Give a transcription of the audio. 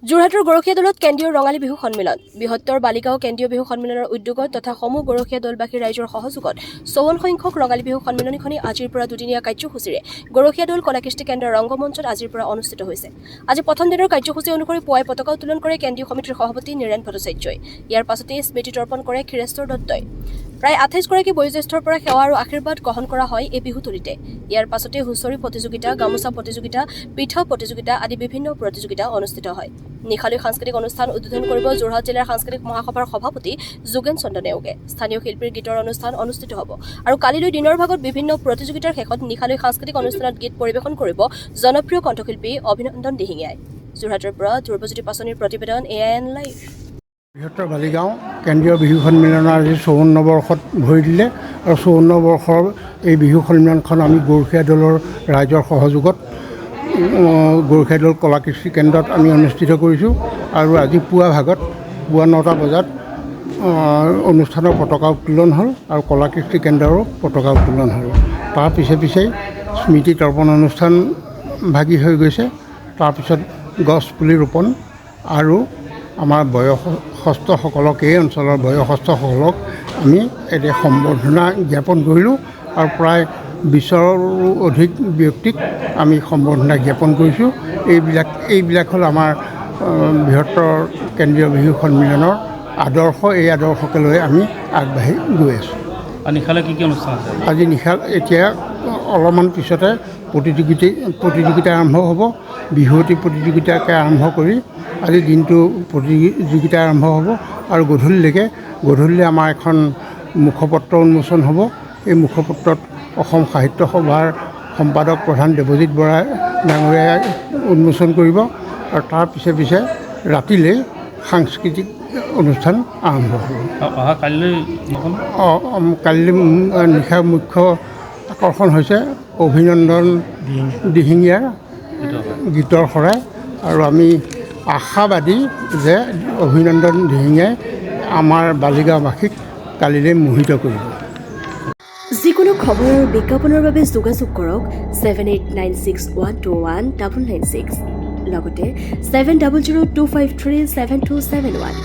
যোৰহাটৰ গৰখীয়া দলত কেন্দ্ৰীয় ৰঙালী বিহু সন্মিলন বৃহত্তৰ বালিগাঁও কেন্দ্ৰীয় বিহু সন্মিলনৰ উদ্যোগত তথা সমূহ গৰখীয়া দলবাসী ৰাইজৰ সহযোগত ৫৪ সংখ্যক ৰঙালী বিহু সন্মিলনীখনি আজিৰ পৰা দুদিনীয়া কাৰ্যসূচীৰে গৰখীয়া দল কলাকৃষ্টি কেন্দ্ৰৰ ৰংগমঞ্চত আজিৰ পৰা অনুষ্ঠিত হৈছে। আজি প্ৰথম দিনৰ কাৰ্যসূচী অনুসৰি পুৱাই পতাকা উত্তোলন কৰে কেন্দ্ৰীয় সমিতিৰ সভাপতি নীৰেণ ভট্টাচাৰ্যই। ইয়াৰ পাছতে স্মৃতি তৰ্পণ কৰে ক্ষীৰেশ্বৰ দত্তই। প্ৰায় ২৮ গৰাকী বয়োজ্যেষ্ঠৰ পৰা সেৱা আৰু আশীৰ্বাদ গ্ৰহণ কৰা হয় এই বিহুতলিতে। ইয়াৰ পাছতে হুঁচৰি প্ৰতিযোগিতা, গামোচা প্ৰতিযোগিতা, পিঠা প্ৰতিযোগিতা আদি বিভিন্ন প্ৰতিযোগিতা অনুষ্ঠিত হয়। নিশালৈ সাংস্কৃতিক অনুষ্ঠান উদ্বোধন কৰিব যোৰহাট জিলাৰ সাংস্কৃতিক মহাসভাৰ সভাপতি যোগেন চন্দ্ৰ নেওগে। স্থানীয় শিল্পীৰ গীতৰ অনুষ্ঠান অনুষ্ঠিত হ'ব আৰু কালিলৈ দিনৰ ভাগত বিভিন্ন প্ৰতিযোগিতাৰ শেষত নিশালৈ সাংস্কৃতিক অনুষ্ঠানত গীত পৰিৱেশন কৰিব জনপ্ৰিয় কণ্ঠশিল্পী অভিনন্দন দিহিঙীয়াই। যোৰহাটৰ পৰা ধ্ৰুৱজ্যোতি পাচনিৰ প্ৰতিবেদন AIN লাইভ। বৃহত্তৰ বালিগাঁও কেন্দ্ৰীয় বিহু সন্মিলনৰ আজি ৫৪ বৰ্ষত ভৰি দিলে আৰু ৫৪ বৰ্ষৰ এই বিহু সন্মিলনখন আমি গৰখীয়া দলৰ ৰাইজৰ সহযোগত গৰখীয়া দল কলাকৃষ্টি কেন্দ্ৰত আমি অনুষ্ঠিত কৰিছোঁ আৰু আজি পুৱা ৯টা বজাত অনুষ্ঠানৰ পতাকা উত্তোলন হ'ল আৰু কলাকৃষ্টি কেন্দ্ৰৰো পতাকা উত্তোলন হ'ল। তাৰ পিছেই স্মৃতি তৰ্পণ অনুষ্ঠান ভাগি হৈ গৈছে। তাৰপিছত গছ পুলি ৰোপণ আৰু আমাৰ বয়সস্থসকলক এই অঞ্চলৰ বয়সস্থসকলক আমি এতিয়া সম্বৰ্ধনা জ্ঞাপন কৰিলোঁ আৰু প্ৰায় ২০ৰো অধিক ব্যক্তিক আমি সম্বৰ্ধনা জ্ঞাপন কৰিছোঁ। এইবিলাক হ'ল আমাৰ বৃহত্তৰ কেন্দ্ৰীয় বিহু সন্মিলনৰ আদৰ্শ। এই আদৰ্শকে লৈ আমি আগবাঢ়ি গৈ আছোঁ। নিশালৈ কি অনুষ্ঠান আছে? আজি এতিয়া অলপমান পিছতে প্ৰতিযোগিতা আৰম্ভ হ'ব। বিহুৱতী প্ৰতিযোগিতাকে আৰম্ভ কৰি আজি দিনটো প্ৰতিযোগিতা আৰম্ভ হ'ব আৰু গধূলিলৈ আমাৰ এখন মুখপত্ৰ উন্মোচন হ'ব। এই মুখপত্ৰত অসম সাহিত্য সভাৰ সম্পাদক প্ৰধান দেৱজিৎ বৰা ডাঙৰীয়াই উন্মোচন কৰিব আৰু তাৰ পিছে ৰাতিলৈ সাংস্কৃতিক অনুষ্ঠান আৰম্ভ হ'ব। কাইলৈ নিশাৰ মুখ্য আকৰ্ষণ হৈছে অভিনন্দন দিহিঙীয়াৰ গীতৰ শৰাই আৰু আমি আশাবাদী যে অভিনন্দন দিহিঙীয়াই আমাৰ বালিগাঁওবাসীক কালিলৈ মোহিত কৰিব। যিকোনো খবৰ আৰু বিজ্ঞাপনৰ বাবে যোগাযোগ কৰক 7896121996 লগতে 7002537271।